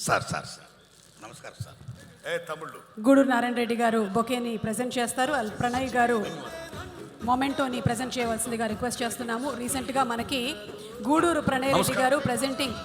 Sir నమస్కారం sir. తమ్ముళ్ళు గూడూరు నారాయణ రెడ్డి గారు బొకేని ప్రజెంట్ చేస్తారు. ప్రణయ్ గారు మొమెంటోని ప్రజెంట్ చేయవలసిందిగా రిక్వెస్ట్ చేస్తున్నాము. రీసెంట్గా మనకి గూడూరు ప్రణయ్ రెడ్డి గారు ప్రజెంటింగ్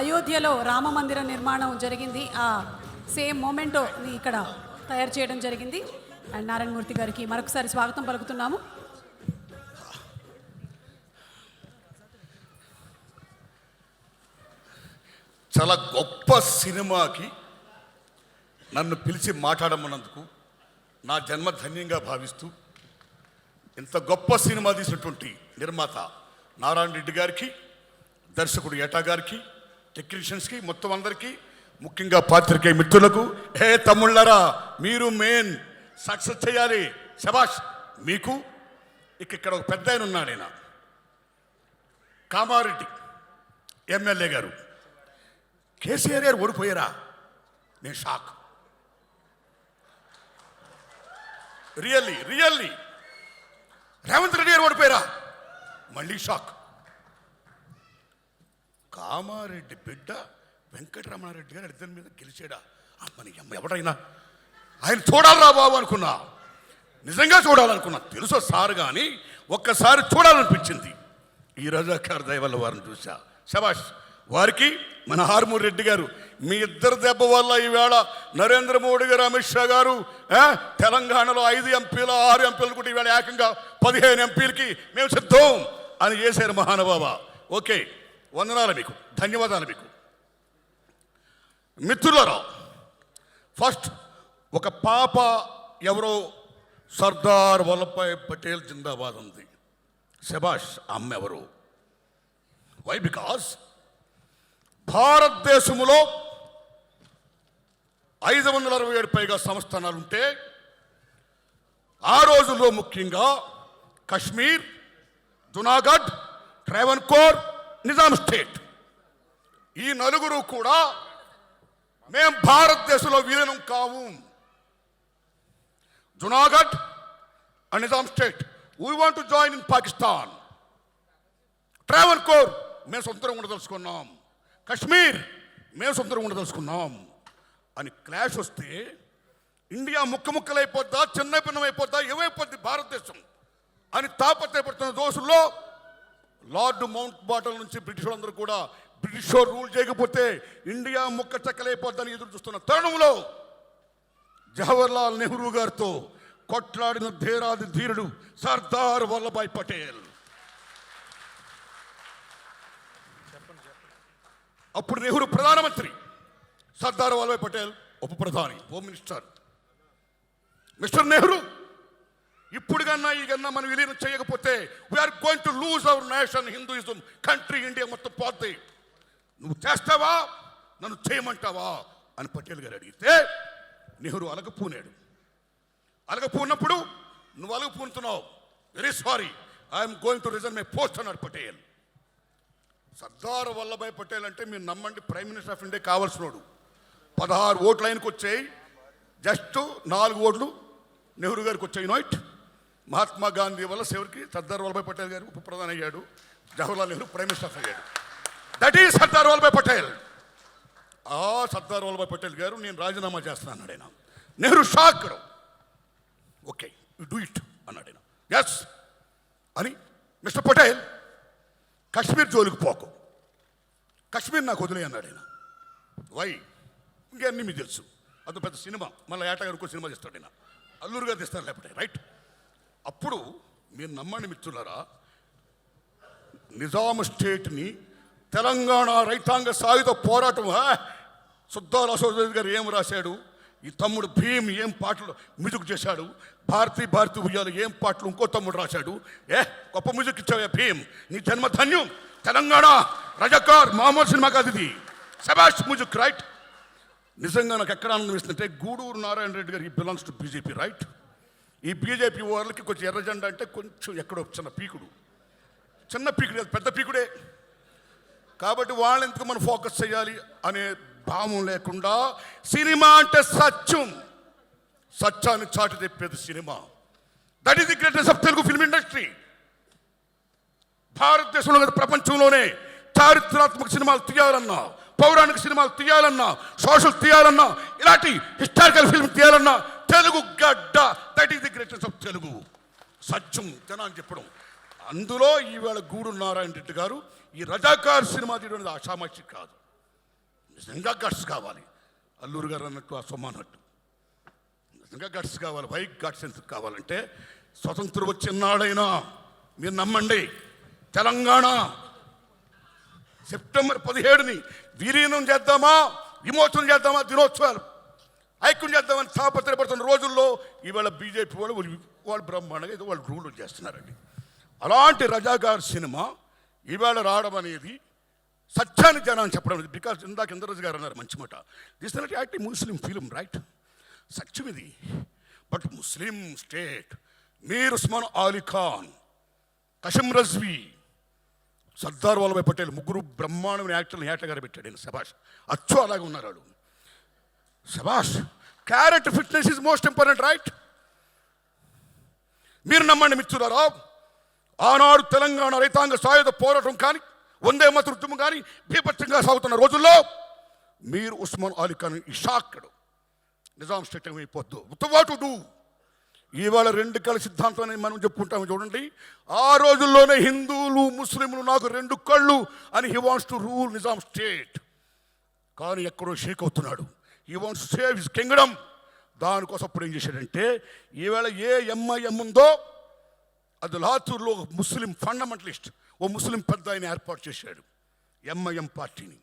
అయోధ్యలో రామ మందిర నిర్మాణం జరిగింది. ఆ సేమ్ మొమెంటోని ఇక్కడ తయారు చేయడం జరిగింది. అండ్ నారాయణమూర్తి గారికి మరొకసారి స్వాగతం పలుకుతున్నాము. చాలా గొప్ప సినిమాకి నన్ను పిలిచి మాట్లాడమన్నందుకు నా జన్మ ధన్యంగా భావిస్తూ ఇంత గొప్ప సినిమా తీసినటువంటి నిర్మాత నారాయణ రెడ్డి గారికి, దర్శకుడు ఏటా గారికి, టెక్నీషియన్స్కి, మొత్తం అందరికీ, ముఖ్యంగా పాత్రికేయ మిత్రులకు, తమ్ముళ్ళరా మీరు మెయిన్ సక్సెస్ చేయాలి, శబాష్ మీకు. ఇక్కడ ఒక పెద్ద ఆయన ఉన్నాడు, ఆయన కామారెడ్డి ఎమ్మెల్యే గారు. కేసీఆర్ గారు ఓడిపోయారా? నేను షాక్. రియల్లీ రేవంత్ రెడ్డి గారు ఓడిపోయారా? మళ్ళీ షాక్. కామారెడ్డి బిడ్డ వెంకటరమణారెడ్డి గారు ఇద్దరి మీద గెలిచాడా? అమ్మని అమ్మ ఎవడైనా ఆయన చూడాలరా బాబు అనుకున్నా, నిజంగా చూడాలనుకున్నా. తెలుసో సార్ కానీ ఒక్కసారి చూడాలనిపించింది. ఈ రజాకార్ దయ వల్ల వారిని చూసా. శబాష్ వారికి. మన హార్మూర్ రెడ్డి గారు, మీ ఇద్దరు దెబ్బ వల్ల ఈవేళ నరేంద్ర మోడీ గారు, అమిత్ షా గారు తెలంగాణలో 5 ఎంపీలు 6 ఎంపీలు కూడా ఈవేళ ఏకంగా 15 ఎంపీలకి మేము సిద్ధం అని చేశారు మహానుభావ. ఓకే, వందనాలు మీకు, ధన్యవాదాలు మీకు. మిత్రులారా, ఫస్ట్ ఒక పాప ఎవరో సర్దార్ వల్లభాయ్ పటేల్ జిందాబాద్ ఉంది. శబాష్. అమ్మ ఎవరు? వై? బికాస్ భారతదేశంలో 567 పైగా సంస్థానాలుంటే ఆ రోజుల్లో ముఖ్యంగా కశ్మీర్, జునాగఢ్, ట్రావెన్కోర్, నిజాం స్టేట్, ఈ నలుగురు కూడా మేం భారతదేశంలో విలీనం కావు. Junagadh and Nizam state we want to join in Pakistan. Travancore మేము సొంతంగా ఉండదలుచుకున్నాం. కశ్మీర్ మేము సొంతంగా ఉండదలుచుకున్నాం అని క్లాష్ వస్తే ఇండియా ముక్కలైపోద్దా, చిన్న భిన్నమైపోద్దా, ఏమైపోద్ది భారతదేశం అని తాపత్రయపడుతున్న దోషుల్లో లార్డ్ మౌంట్ బాటన్ నుంచి బ్రిటిష్ వాళ్ళందరూ కూడా బ్రిటిష్ రూల్ చేయకపోతే ఇండియా ముక్క చెక్కలైపోద్దని ఎదురు చూస్తున్న తరుణంలో జవహర్లాల్ నెహ్రూ గారితో కొట్లాడిన ధీరాది ధీరుడు సర్దార్ వల్లభాయ్ పటేల్. అప్పుడు నెహ్రూ ప్రధానమంత్రి, సర్దార్ వల్లభాయ్ పటేల్ ఉప ప్రధాని, హోమ్ మినిస్టర్. మిస్టర్ నెహ్రూ, ఇప్పుడు కన్నా ఈ కన్నా మనం విలీనం చేయకపోతే we're going to lose our nation, Hinduism, country, India మొత్తం పోద్ది. నువ్వు చేస్తావా, నన్ను చేయమంటావా అని పటేల్ గారు అడిగితే నెహ్రూ అలగపూనాడు. అలగపూనప్పుడు నువ్వు అలగపూనుతున్నావు, very sorry, I'm going to resign my post అన్నాడు పటేల్. సర్దార్ వల్లభాయ్ పటేల్ అంటే మీరు నమ్మండి, ప్రైమ్ మినిస్టర్ ఆఫ్ ఇండియా కావాల్సినోడు. 16 ఓట్లు ఆయనకు వచ్చాయి, జస్ట్ 4 ఓట్లు నెహ్రూ గారికి వచ్చాయి. నోట్ మహాత్మా గాంధీ వల్ల చివరికి సర్దార్ వల్లభాయ్ పటేల్ గారు ఉప ప్రధాని అయ్యాడు, జవహర్లాల్ నెహ్రూ ప్రైమ్ మినిస్టర్ అయ్యాడు. That is Sardar Vallabhbhai Patel. ఆ సర్దార్ వల్లభాయ్ పటేల్ గారు నేను రాజీనామా చేస్తాను అన్నాడు ఆయన. Nehru shock. Okay, you do it అన్నాడు ఆయన. ఎస్ అని, మిస్టర్ పటేల్ కశ్మీర్ జోలికి పోకు, కశ్మీర్ నాకు వదిలే అన్నాడు ఆయన. వై? ఇంకన్నీ మీకు తెలుసు, అది పెద్ద సినిమా, మళ్ళీ ఏటా గారు సినిమా తీస్తాడు ఆయన, అల్లూరు గారు తీస్తాను లేకపోతే, రైట్? అప్పుడు మీరు నమ్మండి మిత్రులారా, నిజాం స్టేట్ని తెలంగాణ రైతాంగ సాయుధ పోరాటం, సుద్దాల అశోక్ గారు ఏం రాశాడు, ఈ తమ్ముడు భీమ్ ఏం పాటలు మ్యూజిక్ చేశాడు, భారతీ ఉయ్యాలు ఏం పాటలు ఇంకో తమ్ముడు రాశాడు. గొప్ప మ్యూజిక్ ఇచ్చావు భీమ్, నీ జన్మ ధన్యం. తెలంగాణ రజాకార్ మామూలు సినిమా కాదు ఇది, శబాష్ మ్యూజిక్, రైట్? నిజంగా నాకు ఎక్కడ ఆనందిస్తుంటే గూడూరు నారాయణ రెడ్డి గారు, ఈ బిలాంగ్స్ టు బీజేపీ, రైట్? ఈ బీజేపీ వాళ్ళకి కొంచెం ఎర్ర జెండా అంటే కొంచెం ఎక్కడో చిన్న పీకుడు పెద్ద పీకుడే. కాబట్టి వాళ్ళెందుకు మనం ఫోకస్ చేయాలి అనే భావం లేకుండా, సినిమా అంటే సత్యం, సత్యాన్ని చాటి చెప్పేది cinema. That is the greatest of Telugu film industry. భారతదేశంలో ప్రపంచంలోనే చారిత్రాత్మక సినిమాలు తీయాలన్నా పౌరాణిక సినిమాలు తీయాలన్నా, సోషల్ తీయాలన్నా, ఇలాంటి హిస్టారికల్ ఫిల్మ్ తీయాలన్నా తెలుగు గడ్డ, that is the greatest of Telugu. సత్యం జనాన్ని చెప్పడం. అందులో ఈవేళ గూడూరు నారాయణ రెడ్డి గారు ఈ రజాకార్ సినిమా తీయడం ఆషామాషి కాదు, నిజంగా గట్స్ కావాలి. అల్లూరు గారు అన్నట్టు, ఆ సొమ్మ అన్నట్టు నిజంగా గట్స్ కావాలి. వై గట్స్ ఎందుకు కావాలంటే, స్వతంత్రం వచ్చినాడైనా మీరు నమ్మండి, తెలంగాణ సెప్టెంబర్ 17ని విలీనం చేద్దామా, విమోచనం చేద్దామా, దినోత్సవాలు ఐక్యం చేద్దామని తాపత్రయపడుతున్న రోజుల్లో ఈవేళ బీజేపీ వాళ్ళు బ్రహ్మాండంగా ఏదో వాళ్ళు రూల్ చేస్తున్నారండి. అలాంటి రజాకార్ సినిమా ఈవేళ రావడం అనేది సత్యాన్ని జనాన్ని చెప్పడం. బికాస్ ఇందాక ఇంద్రరాజు గారు అన్నారు మంచి మాట, this not active Muslim film, right? సత్యం ఇది. But Muslim state, Mir Osman Ali Khan, Kasim Razvi, Sardar Vallabhbhai Patel, ముగ్గురు బ్రహ్మాండమైన యాక్టర్ని ఏటగారు పెట్టాడు. నేను శభాష్, అచ్చు అలాగే ఉన్నారు వాళ్ళు. శభాష్. Character fitness is most important, right? మీరు నమ్మండి మిత్రులారా, ఆనాడు తెలంగాణ రైతాంగ సాయుధ పోరాటం కానీ, వందే మత ఉద్యమం కానీ బీభత్సంగా సాగుతున్న రోజుల్లో మీర్ ఉస్మాన్ అలీ ఖాన్ ఈ షాక్డ్ నిజాం స్టేట్ అయిపోద్దు. What do? ఇవాళ రెండు కళ్ళ సిద్ధాంతం అని మనం చెప్పుకుంటాము చూడండి. ఆ రోజుల్లోనే హిందువులు ముస్లింలు నాకు రెండు కళ్ళు అని he wants to rule Nizam state. కానీ ఎక్కడో షేక్ అవుతున్నాడు. He wants to save his Kingdom. దానికోసం అప్పుడు ఏం చేశాడంటే, ఈవేళ ఏ ఎంఐఎం ఉందో అది లాతూర్లో ముస్లిం ఫండమెంటలిస్ట్, ఓ ముస్లిం పెద్ద ఆయన ఏర్పాటు చేశాడు ఎంఐఎం పార్టీని.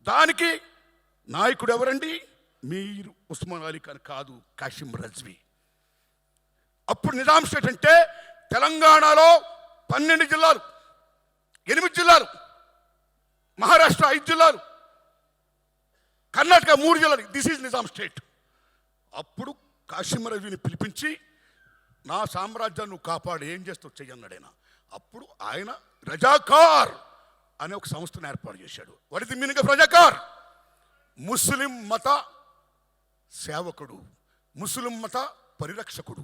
దానికి నాయకుడు ఎవరండి? మీర్ ఉస్మాన్ అలీ ఖాన్ కాదు, కాసిం రజ్వీ. అప్పుడు నిజాం స్టేట్ అంటే తెలంగాణలో 12 జిల్లాలు, 8 జిల్లాలు, మహారాష్ట్ర 5 జిల్లాలు, కర్ణాటక 3 జిల్లాలు. This is Nizam state. అప్పుడు కాసిం రజ్వీని పిలిపించి, నా సామ్రాజ్యాన్ని నువ్వు కాపాడు, ఏం చేస్తావు చెయ్యన్నాడు ఆయన. అప్పుడు ఆయన రజాకార్ అనే ఒక సంస్థను ఏర్పాటు చేశాడు. What is the meaning of Razakar? ముస్లిం మత సేవకుడు, ముస్లిం మత పరిరక్షకుడు.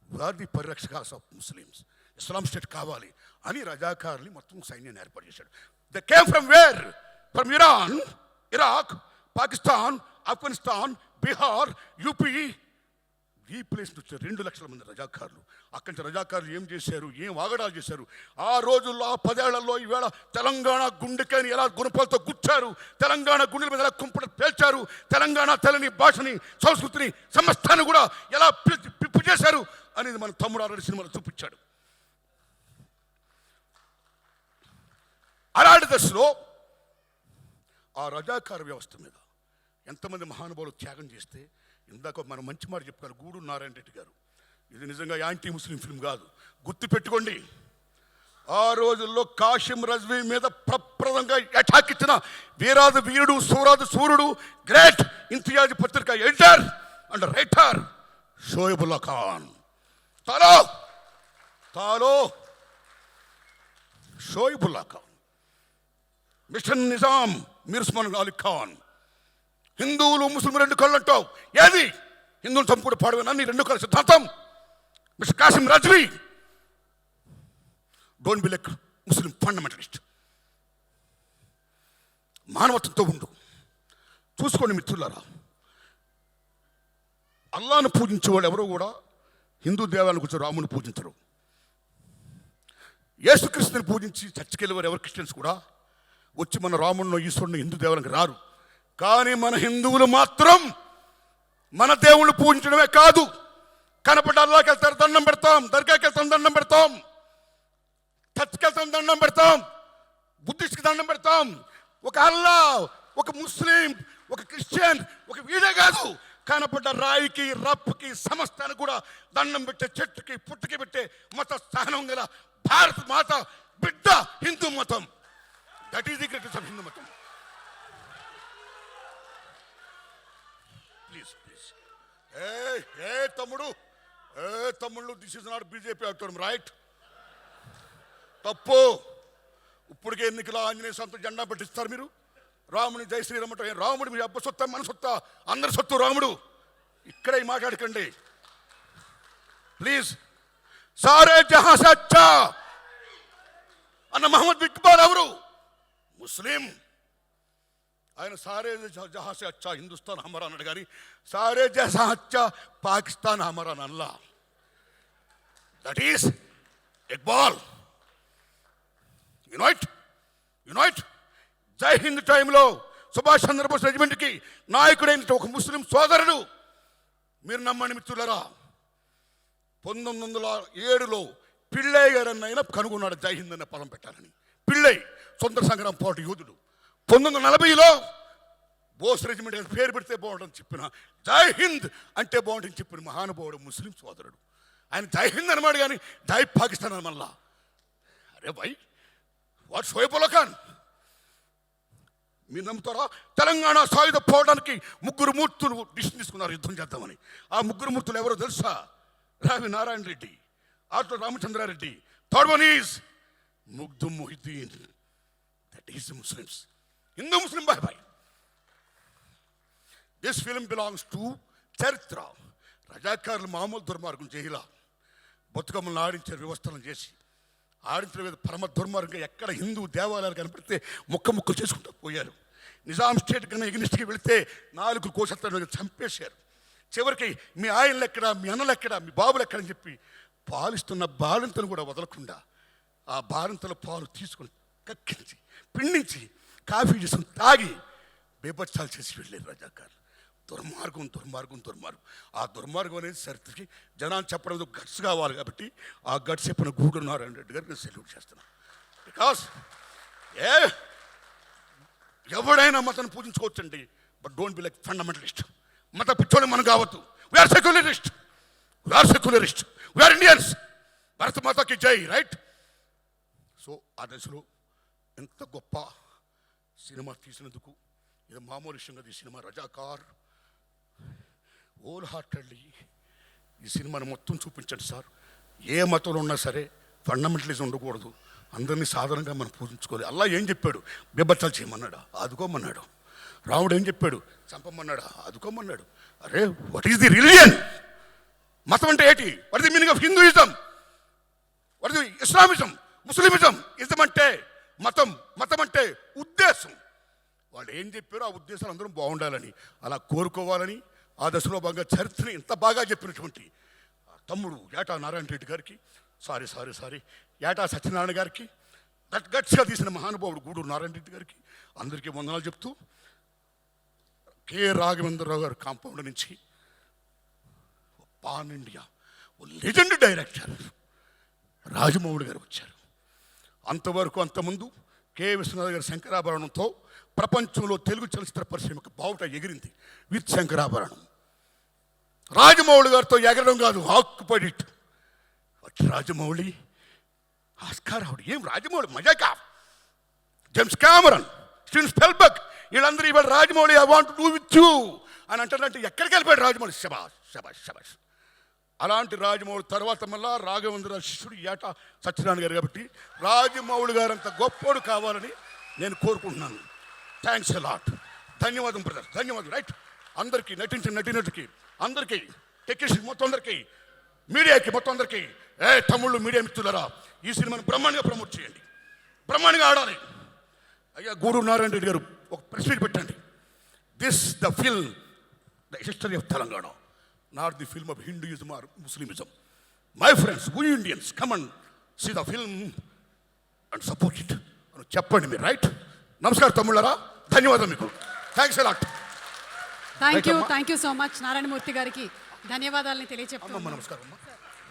వార్ ది పరిరక్షకాస్ ఆఫ్ ముస్లిమ్స్. ఇస్లాం స్టేట్ కావాలి అని రజాకార్ని మొత్తం సైన్యాన్ని ఏర్పాటు చేశాడు. They came from where? From Iran, Iraq, Pakistan, Afghanistan, Bihar, UP, ఈ ప్లేస్ నుంచి 2 లక్షల మంది రజాకారులు. అక్కడి నుంచి రజాకారులు ఏం చేశారు, ఏం వాగడాలు చేశారు. ఆ రోజుల్లో, ఆ 10 ఏళ్లలో ఈవేళ తెలంగాణ గుండెకని ఎలా గుణపాలతో గుచ్చారు, తెలంగాణ గుండెల మీద ఎలా కుంపట పేల్చారు, తెలంగాణ తెలని భాషని, సంస్కృతిని, సమస్తాన్ని కూడా ఎలా పిప్పు చేశారు అనేది మన తమ్ముడు ఆల్రెడీ సినిమాలో చూపించాడు. అలాంటి దశలో ఆ రజాకార వ్యవస్థ మీద ఎంతమంది మహానుభావులు త్యాగం చేస్తే, ఇందాక మనం మంచి మాట చెప్పుకోవాలి గూడూరు నారాయణ రెడ్డి గారు. ఇది నిజంగా యాంటీ ముస్లిం ఫిల్మ్ కాదు, గుర్తుపెట్టుకోండి. ఆ రోజుల్లో కాసిం రజ్వీ మీద ప్రప్రదంగా అటాక్ ఇచ్చిన వీరాది వీరుడు, సూరాది సూర్యుడు, గ్రేట్ ఇంతియాజ్ పత్రిక editor and writer Shoebullah Khan. తాలో షోయబుల్లా ఖాన్, మిస్టర్ నిజాం మీర్ ఉస్మాన్ అలీ ఖాన్. హిందువులు ముస్లిం 2 కళ్ళు అంటావు, ఏది? హిందువులు చంపుడు పాడవేనా నీ 2 కళ్ళ సిద్ధాంతం? Mister Qasim Razvi, don't be like Muslim fundamentalist. మానవత్వంతో ఉండు. చూసుకోండి మిత్రులారా, అల్లాను పూజించేవాళ్ళు ఎవరో కూడా హిందూ దేవాలను కూర్చో రాముని పూజించరు. యేసుక్రీస్తుని పూజించి చర్చికి వెళ్ళేవారు ఎవరు క్రిస్టియన్స్ కూడా వచ్చి మన రాముడిని, ఈశ్వరుని, హిందూ దేవాలకు రారు. కానీ మన హిందువులు మాత్రం మన దేవుళ్ళు పూజించడమే కాదు, కనపడ్డ అల్లాకి వెళ్తారు దండం పెడతాం, దర్గాకి వెళ్తాం దండం పెడతాం, చర్చికి వెళ్తాం దండం పెడతాం, బుద్ధిస్ట్కి దండం పెడతాం. ఒక అల్లా, ఒక ముస్లిం, ఒక క్రిస్టియన్, ఒక వీడే కాదు, కనపడ్డ రాయికి, రప్పుకి, సమస్తానికి కూడా దండం పెట్టే, చెట్టుకి పుట్టుకి పెట్టే మత సహనం గల భారత మాత బిడ్డ హిందూ మతం. That is the greatest of Hindu మతం. ప్లీజ్ ప్లీజ్ తమ్ముళ్ళు, దిస్ ఇస్ నాట్ బీజేపీ అవుతాం, రైట్? తప్పు. ఇప్పటికే ఎన్నికల ఆంజనేయ స్వామితో జెండా పెట్టిస్తారు మీరు. రాముని జై శ్రీరామ్ అంటే రాముడు మీ అబ్బ సొత్తా, మన సొత్తా, అందరి సొత్తు రాముడు. ఇక్కడే మాట్లాడకండి ప్లీజ్. సారే జహా సే అచ్చా అన్న మహమ్మద్ ఇక్బాల్ ఎవరు? ముస్లిం. ఆయన సారే జహా సే అచ్చా హిందుస్థాన్ హమారా అన్నాడు కానీ సారే జహా అచ్చా పాకిస్తాన్ హమారా Allah. That is Iqbal. Unite. జై హింద్ టైంలో సుభాష్ చంద్రబోస్ రెజిమెంట్కి నాయకుడైన ఒక ముస్లిం సోదరుడు, మీరు నమ్మండి మిత్రులరా, 1907లో పిళ్ళయ్య గారన్న ఆయన కనుగొన్నాడు జై హింద్ అనే పదం పెట్టాలని. పిళ్ళయ్య స్వతంత్ర సంగ్రామ పోరాట యోధుడు. 1940లో బోస్ రెజిమెంట్ అని పేరు పెడితే బాగుంటుందని చెప్పిన, జై హింద్ అంటే బాగుంటుందని చెప్పిన మహానుభావుడు ముస్లిం సోదరుడు. ఆయన జై హింద్ అనమాట కానీ జై పాకిస్తాన్ అని మళ్ళా. అరే భాయ్, వాట్ షోయబుల్ ఖాన్, మీరు నమ్ముతారా? తెలంగాణ సాయుధ పోవడానికి 3 మూర్తులు డిసిషన్ తీసుకున్నారు యుద్ధం చేద్దామని. ఆ 3 మూర్తులు ఎవరో తెలుసా? రావి నారాయణ రెడ్డి, ఆటో Ramachandra Reddy, third one is Makhdoom Mohiuddin. That is Muslims. Hindu Muslim బాయ్. This film belongs to charitra. రజాకారులు మామూలు దుర్మార్గం చేయాల, బతుకమ్మలను ఆడించారు వ్యవస్థలను చేసి. ఆడించిన మీద పరమ దుర్మార్గంగా ఎక్కడ హిందూ దేవాలయాలు కనపడితే ముక్కలు చేసుకుంటూ పోయారు. నిజాం స్టేట్ కన్నా ఎగ్నిస్ట్కి వెళితే 4 కోశత్తలు చంపేశారు. చివరికి మీ ఆయనలు ఎక్కడ, మీ అన్నలు ఎక్కడ, మీ బాబులు ఎక్కడని చెప్పి పాలిస్తున్న బాలింతను కూడా వదలకుండా ఆ బాలింతల పాలు తీసుకుని కక్కించి పిండించి కాఫీ చేసుకుని తాగి బేబచ్చాలు చేసి వెళ్ళారు రజాకారులు. దుర్మార్గం. ఆ దుర్మార్గం అనేది చరిత్రకి జనాన్ని చెప్పడం గట్స్ కావాలి కాబట్టి ఆ గట్స్ చెప్పిన గూడూరు నారాయణ రెడ్డి గారికి నేను సెల్యూట్ చేస్తున్నాను. బికాస్ ఎవడైనా మతాన్ని పూజించుకోవచ్చండి, but don't be like fundamentalist. మత పిచ్చోని మనం కావద్దు. We are secularist, we are Indians. భారత మాతకి జై, రైట్? సో ఆ దశలో ఎంత గొప్ప సినిమా తీసినందుకు, ఇది మామూలు విషయంగా ఈ సినిమా రజాకార్ హోల్ హార్టెడ్లీ ఈ సినిమాని మొత్తం చూపించండి సార్. ఏ మతంలో ఉన్నా సరే ఫండమెంటలిజం ఉండకూడదు, అందరినీ సాధారణంగా మనం పూజించుకోవాలి. అల్లా ఏం చెప్పాడు? బెబ్బచ్చాలు చేయమన్నాడా? ఆదుకోమన్నాడు. రాముడు ఏం చెప్పాడు? చంపమన్నాడా? ఆదుకోమన్నాడు. అరే, వాట్ ఈస్ ది రిలీజియన్? మతం అంటే ఏంటి? What is the meaning of Hinduism? What is the Islamism, Muslimism? Ism అంటే మతం అంటే ఉద్దేశం. వాళ్ళు ఏం చెప్పారో ఆ ఉద్దేశాలు అందరం బాగుండాలని, అలా కోరుకోవాలని ఆ దశలో భాగంగా చరిత్రని ఇంత బాగా చెప్పినటువంటి తమ్ముడు ఏటా నారాయణ రెడ్డి గారికి, సారీ ఏటా సత్యనారాయణ గారికి, గట్స్గా తీసిన మహానుభావుడు గూడూరు నారాయణ రెడ్డి గారికి అందరికీ వందనాలు చెప్తూ, కె రాఘవేంద్రరావు గారు కాంపౌండ్ నుంచి pan India legend director Rajamouli గారు వచ్చారు. అంతకుముందు కె విశ్వనాథ్ గారి శంకరాభరణంతో ప్రపంచంలో తెలుగు చలచిత్ర పరిశ్రమకు బావుట ఎగిరింది విత్ శంకరాభరణం. రాజమౌళి గారితో ఎగరడం కాదు, occupied it. Rajamouli Oscar award. ఏం రాజమౌళి మజాకా? జేమ్స్ కెమెరాన్, స్టీవెన్ స్పిల్బర్గ్, వీళ్ళందరూ ఇవాళ Rajamouli I want do with you అని అంటారంటే ఎక్కడికి వెళ్ళిపోయాడు రాజమౌళి? శబాష్. అలాంటి రాజమౌళి తర్వాత మళ్ళా రాఘవేంద్ర శిష్యుడు ఏటా సత్యనారాయణ గారు. కాబట్టి రాజమౌళి గారు అంత గొప్పోడు కావాలని నేను కోరుకుంటున్నాను. Thanks a lot. ధన్యవాదం బ్రదర్, ధన్యవాదం. రైట్? అందరికీ నటించిన నటినటుకి, అందరికీ టెక్నీషియన్ మొత్తం అందరికీ, మీడియాకి మొత్తం అందరికీ, తమ్ముళ్ళు మీడియా మిత్రులరా, ఈ సినిమాని బ్రహ్మాండంగా ప్రమోట్ చేయండి, బ్రహ్మాండంగా ఆడాలి. అయ్యా గూడూరు నారాయణ రెడ్డి గారు ఒక ప్రెస్ మీట్ పెట్టండి. This the film the history of Telangana, not the film of Hinduism or Muslimism. My friends, we Indians, come and see the film and support it అని చెప్పండి మీరు. రైట్? నమస్కారం తమ్ముళ్ళరా, ధన్యవాదాలు మీకు. Thanks a lot. Thank you so much Narayanamurthy గారికి ధన్యవాదాలని తెలియచెప్తున్నాను. నమస్కారం.